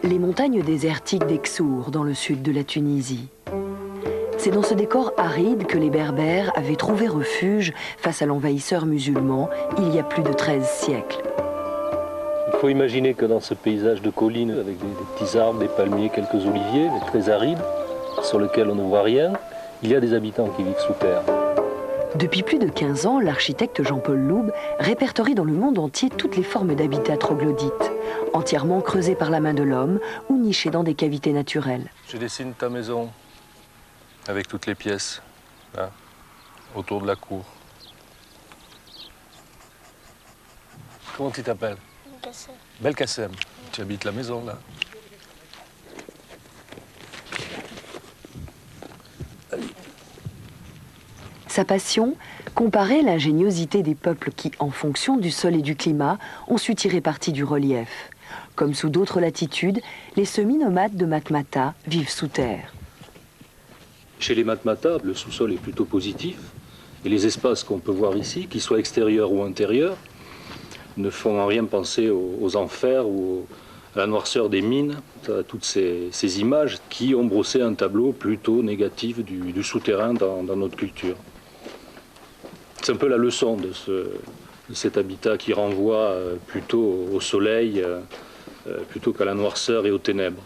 Les montagnes désertiques d'Exour, dans le sud de la Tunisie. C'est dans ce décor aride que les Berbères avaient trouvé refuge face à l'envahisseur musulman il y a plus de 13 siècles. Il faut imaginer que dans ce paysage de collines, avec des petits arbres, des palmiers, quelques oliviers, mais très arides, sur lesquels on ne voit rien, il y a des habitants qui vivent sous terre. Depuis plus de 15 ans, l'architecte Jean-Paul Loub répertorie dans le monde entier toutes les formes d'habitats troglodytes, entièrement creusés par la main de l'homme ou nichés dans des cavités naturelles. Je dessine ta maison avec toutes les pièces, là, autour de la cour. Comment tu t'appelles? Belkacem. Belkacem. Tu habites la maison, là. Sa passion, comparer l'ingéniosité des peuples qui, en fonction du sol et du climat, ont su tirer parti du relief. Comme sous d'autres latitudes, les semi-nomades de Matmata vivent sous terre. Chez les Matmata, le sous-sol est plutôt positif. Et les espaces qu'on peut voir ici, qu'ils soient extérieurs ou intérieurs, ne font en rien penser aux enfers ou à la noirceur des mines, à toutes ces images qui ont brossé un tableau plutôt négatif du souterrain dans notre culture. C'est un peu la leçon de cet habitat qui renvoie plutôt au soleil, plutôt qu'à la noirceur et aux ténèbres.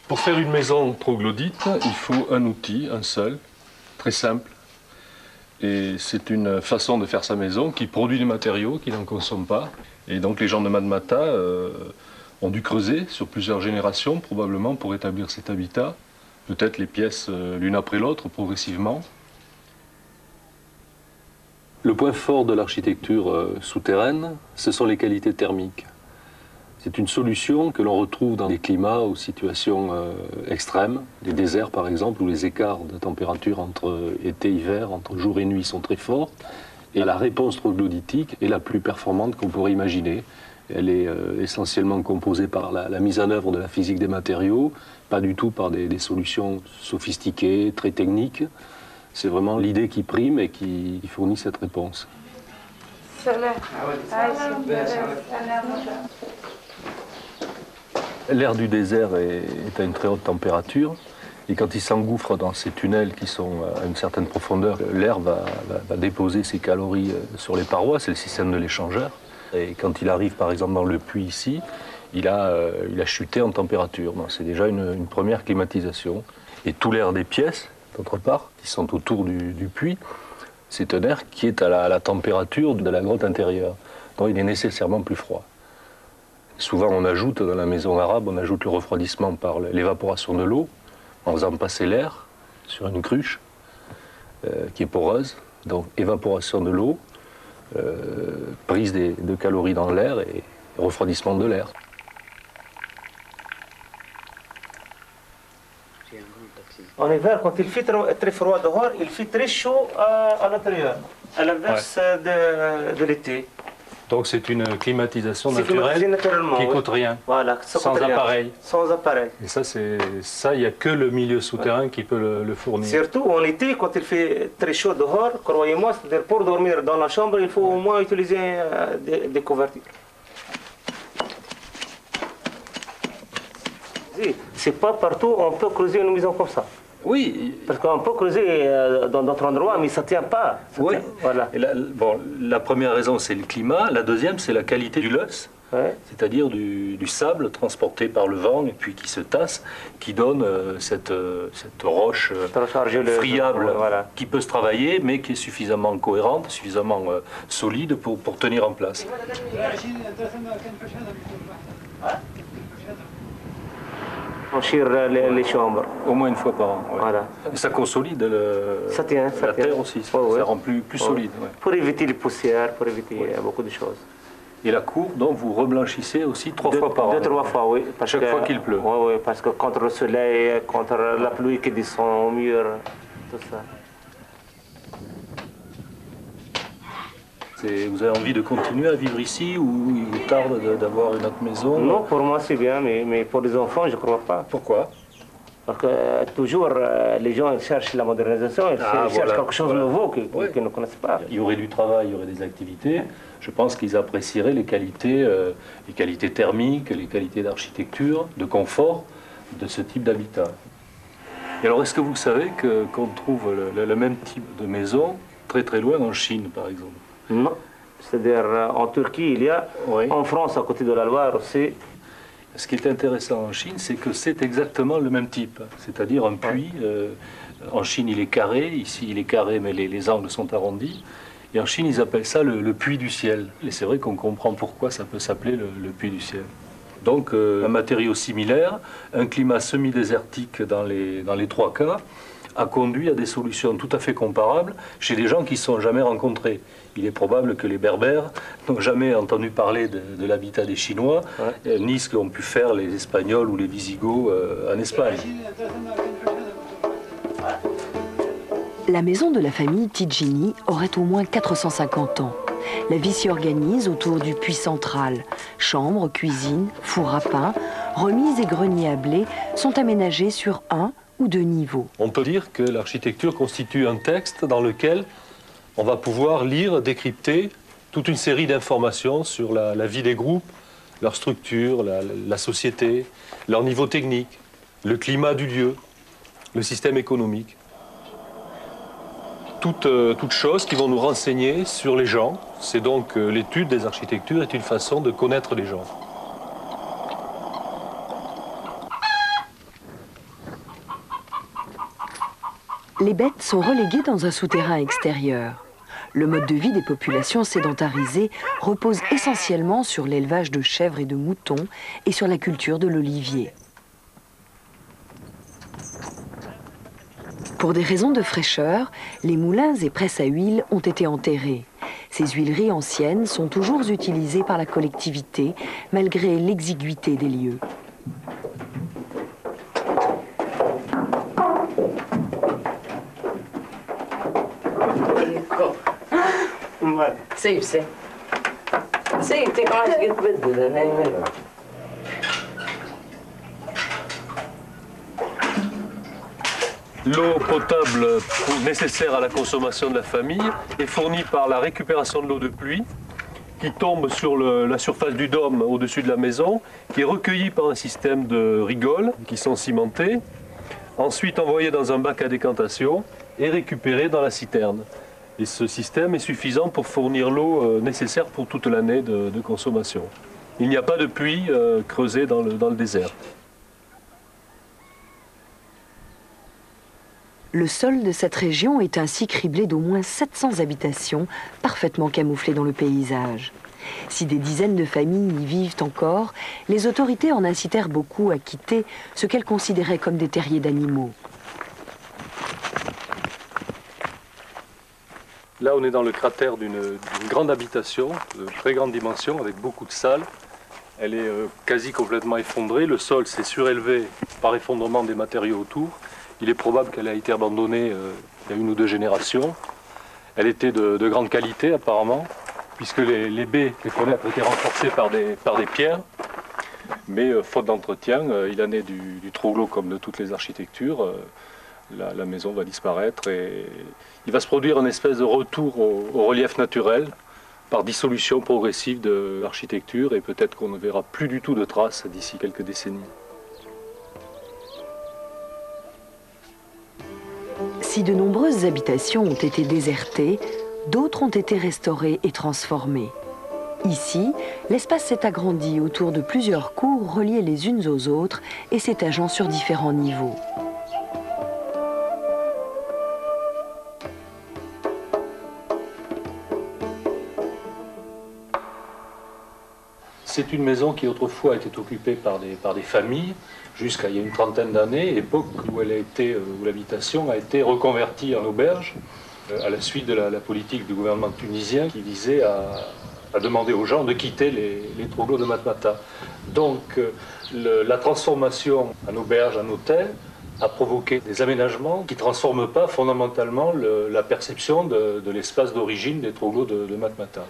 Pour faire une maison troglodyte, il faut un outil, un seul, très simple. Et c'est une façon de faire sa maison qui produit des matériaux, qui n'en consomme pas. Et donc les gens de Matmata ont dû creuser sur plusieurs générations, probablement, pour établir cet habitat. Peut-être les pièces l'une après l'autre, progressivement. Le point fort de l'architecture souterraine, ce sont les qualités thermiques. C'est une solution que l'on retrouve dans des climats ou situations extrêmes, les déserts par exemple, où les écarts de température entre été et hiver, entre jour et nuit sont très forts. Et la réponse troglodytique est la plus performante qu'on pourrait imaginer. Elle est essentiellement composée par la mise en œuvre de la physique des matériaux, pas du tout par des solutions sophistiquées, très techniques. C'est vraiment l'idée qui prime et qui fournit cette réponse. L'air du désert est à une très haute température et quand il s'engouffre dans ces tunnels qui sont à une certaine profondeur, l'air va déposer ses calories sur les parois, c'est le système de l'échangeur. Et quand il arrive par exemple dans le puits ici, il a chuté en température. C'est déjà une première climatisation. Et tout l'air des pièces, d'autre part, qui sont autour du puits, c'est un air qui est à la température de la grotte intérieure. Donc il est nécessairement plus froid. Souvent on ajoute, dans la maison arabe, on ajoute le refroidissement par l'évaporation de l'eau, en faisant passer l'air sur une cruche qui est poreuse. Donc évaporation de l'eau, prise de calories dans l'air et refroidissement de l'air. En hiver, quand il fait très froid dehors, il fait très chaud à l'intérieur, à l'inverse de l'été. Donc c'est une climatisation naturelle qui ne coûte rien, voilà, sans appareil. Sans appareil. Et ça, il n'y a que le milieu souterrain qui peut le fournir. Surtout en été, quand il fait très chaud dehors, croyez-moi, c'est-à-dire pour dormir dans la chambre, il faut au moins utiliser des couvertures. C'est pas partout on peut creuser une maison comme ça. Oui. Parce qu'on peut creuser dans d'autres endroits, mais ça ne tient pas. Oui. Voilà. Et la première raison, c'est le climat. La deuxième, c'est la qualité du loess, c'est-à-dire du sable transporté par le vent et puis qui se tasse, qui donne cette roche friable qui peut se travailler, mais qui est suffisamment cohérente, suffisamment solide pour tenir en place. Franchir les chambres. Au moins une fois par an. Ouais. Voilà. Et ça consolide ça tient, la terre aussi, ça rend plus solide. Ouais. Pour éviter les poussières, pour éviter beaucoup de choses. Et la cour, donc vous reblanchissez aussi trois fois par an. 2-3 fois, oui. Chaque fois qu'il pleut. Oui, parce que contre le soleil, contre la pluie qui descend au mur, tout ça. Vous avez envie de continuer à vivre ici ou il vous tarde d'avoir une autre maison? Non, pour moi c'est bien, mais pour les enfants, je ne crois pas. Pourquoi? Parce que toujours, les gens ils cherchent la modernisation, ils cherchent quelque chose de nouveau qu'ils ne connaissent pas. Il y aurait du travail, il y aurait des activités. Je pense qu'ils apprécieraient les qualités thermiques, les qualités d'architecture, de confort de ce type d'habitat. Et alors, est-ce que vous savez qu'on trouve le même type de maison très très loin en Chine, par exemple? Non. C'est-à-dire, en Turquie, il y a, en France, à côté de la Loire aussi. Ce qui est intéressant en Chine, c'est que c'est exactement le même type. C'est-à-dire un puits. En Chine, il est carré. Ici, il est carré, mais les angles sont arrondis. Et en Chine, ils appellent ça le puits du ciel. Et c'est vrai qu'on comprend pourquoi ça peut s'appeler le puits du ciel. Donc, un matériau similaire, un climat semi-désertique dans les trois cas, a conduit à des solutions tout à fait comparables chez des gens qui ne se sont jamais rencontrés. Il est probable que les Berbères n'ont jamais entendu parler de l'habitat des Chinois, ni ce qu'ont pu faire les Espagnols ou les Visigoths en Espagne. La maison de la famille Tigini aurait au moins 450 ans. La vie s'y organise autour du puits central. Chambres, cuisine, four à pain, remises et greniers à blé sont aménagés sur 1 ou 2 niveaux. On peut dire que l'architecture constitue un texte dans lequel on va pouvoir lire, décrypter toute une série d'informations sur la vie des groupes, leur structure, la société, leur niveau technique, le climat du lieu, le système économique. Toutes choses qui vont nous renseigner sur les gens. C'est donc l'étude des architectures est une façon de connaître les gens. Les bêtes sont reléguées dans un souterrain extérieur. Le mode de vie des populations sédentarisées repose essentiellement sur l'élevage de chèvres et de moutons et sur la culture de l'olivier. Pour des raisons de fraîcheur, les moulins et presses à huile ont été enterrés. Ces huileries anciennes sont toujours utilisées par la collectivité, malgré l'exiguïté des lieux. L'eau potable nécessaire à la consommation de la famille est fournie par la récupération de l'eau de pluie qui tombe sur la surface du dôme au-dessus de la maison, qui est recueillie par un système de rigoles qui sont cimentées, ensuite envoyée dans un bac à décantation et récupérée dans la citerne. Et ce système est suffisant pour fournir l'eau nécessaire pour toute l'année de consommation. Il n'y a pas de puits creusé dans le désert. Le sol de cette région est ainsi criblé d'au moins 700 habitations, parfaitement camouflées dans le paysage. Si des dizaines de familles y vivent encore, les autorités en incitèrent beaucoup à quitter ce qu'elles considéraient comme des terriers d'animaux. Là, on est dans le cratère d'une grande habitation, de très grande dimension, avec beaucoup de salles. Elle est quasi complètement effondrée. Le sol s'est surélevé par effondrement des matériaux autour. Il est probable qu'elle a été abandonnée il y a 1 ou 2 générations. Elle était de grande qualité apparemment, puisque les baies, les fenêtres étaient renforcées par des pierres. Mais faute d'entretien, il en est du troglot comme de toutes les architectures. La maison va disparaître et il va se produire une espèce de retour au relief naturel par dissolution progressive de l'architecture et peut-être qu'on ne verra plus du tout de traces d'ici quelques décennies. Si de nombreuses habitations ont été désertées, d'autres ont été restaurées et transformées. Ici, l'espace s'est agrandi autour de plusieurs cours reliées les unes aux autres et s'étageant sur différents niveaux. C'est une maison qui autrefois était occupée par des familles jusqu'à il y a une trentaine d'années, époque où l'habitation a été reconvertie en auberge à la suite de la politique du gouvernement tunisien qui visait à demander aux gens de quitter les troglots de Matmata. Donc la transformation en auberge, en hôtel, a provoqué des aménagements qui ne transforment pas fondamentalement la perception de l'espace d'origine des troglodytes de Matmata.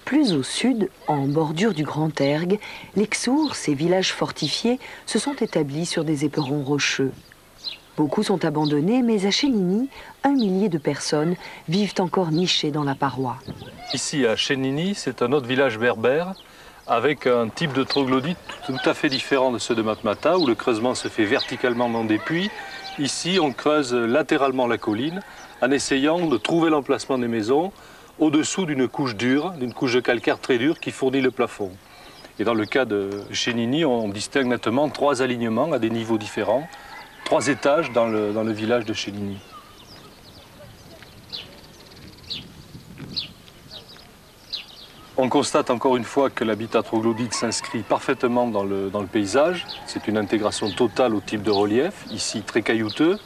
Plus au sud, en bordure du Grand Erg, les Ksours, ces villages fortifiés, se sont établis sur des éperons rocheux. Beaucoup sont abandonnés, mais à Chénini, 1 millier de personnes vivent encore nichées dans la paroi. Ici, à Chénini, c'est un autre village berbère avec un type de troglodyte tout à fait différent de ceux de Matmata, où le creusement se fait verticalement dans des puits. Ici, on creuse latéralement la colline en essayant de trouver l'emplacement des maisons au-dessous d'une couche dure, d'une couche de calcaire très dure qui fournit le plafond. Et dans le cas de Chénini, on distingue nettement 3 alignements à des niveaux différents, 3 étages dans le village de Chénini. On constate encore une fois que l'habitat troglodyte s'inscrit parfaitement dans le paysage. C'est une intégration totale au type de relief, ici très caillouteux.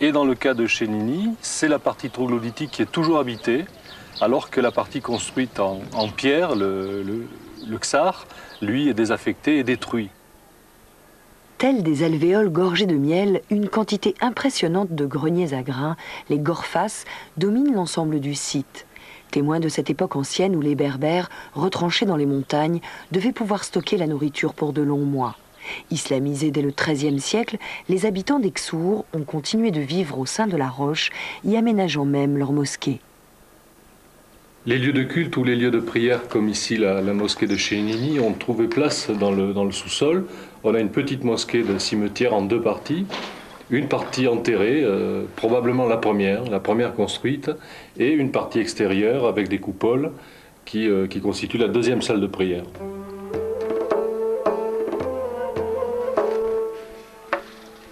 Et dans le cas de Chénini, c'est la partie troglodytique qui est toujours habitée, alors que la partie construite en pierre, le Ksar, lui, est désaffecté et détruit. Tels des alvéoles gorgés de miel, une quantité impressionnante de greniers à grains, les gorfas, dominent l'ensemble du site. Témoins de cette époque ancienne où les Berbères, retranchés dans les montagnes, devaient pouvoir stocker la nourriture pour de longs mois. Islamisés dès le XIIIe siècle, les habitants des Ksours ont continué de vivre au sein de la roche, y aménageant même leur mosquée. Les lieux de culte ou les lieux de prière, comme ici la mosquée de Chénini, ont trouvé place dans le sous-sol. On a une petite mosquée de cimetière en 2 parties. Une partie enterrée, probablement la première construite, et une partie extérieure avec des coupoles qui constituent la 2e salle de prière.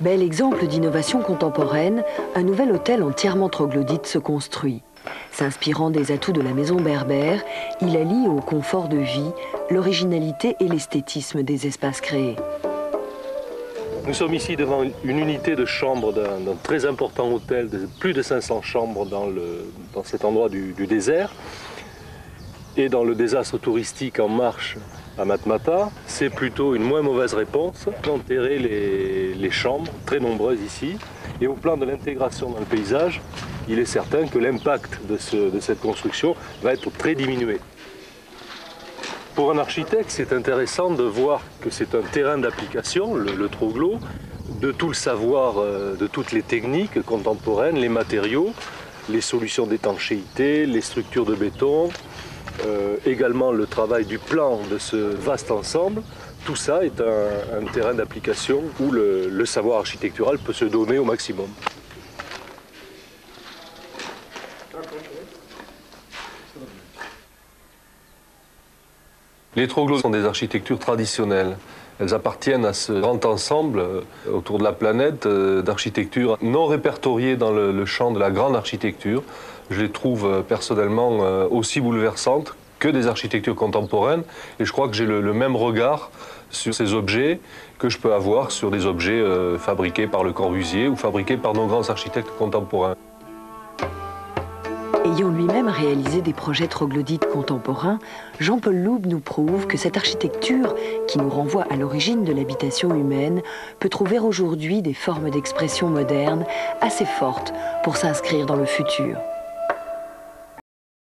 Bel exemple d'innovation contemporaine, un nouvel hôtel entièrement troglodyte se construit. S'inspirant des atouts de la maison berbère, il allie au confort de vie l'originalité et l'esthétisme des espaces créés. Nous sommes ici devant une unité de chambre d'un très important hôtel de plus de 500 chambres dans cet endroit du désert. Et dans le désastre touristique en marche à Matmata, c'est plutôt une moins mauvaise réponse d'enterrer les chambres, très nombreuses ici. Et au plan de l'intégration dans le paysage, il est certain que l'impact de cette construction va être très diminué. Pour un architecte, c'est intéressant de voir que c'est un terrain d'application, le troglo, de tout le savoir, de toutes les techniques contemporaines, les matériaux, les solutions d'étanchéité, les structures de béton, également le travail du plan de ce vaste ensemble. Tout ça est un terrain d'application où le savoir architectural peut se donner au maximum. Les troglodytes sont des architectures traditionnelles. Elles appartiennent à ce grand ensemble autour de la planète d'architecture non répertoriée dans le champ de la grande architecture. Je les trouve personnellement aussi bouleversantes que des architectures contemporaines et je crois que j'ai le même regard sur ces objets que je peux avoir sur des objets fabriqués par Le Corbusier ou fabriqués par nos grands architectes contemporains. Ayant lui-même réalisé des projets troglodytes contemporains, Jean-Paul Loub nous prouve que cette architecture, qui nous renvoie à l'origine de l'habitation humaine, peut trouver aujourd'hui des formes d'expression modernes assez fortes pour s'inscrire dans le futur.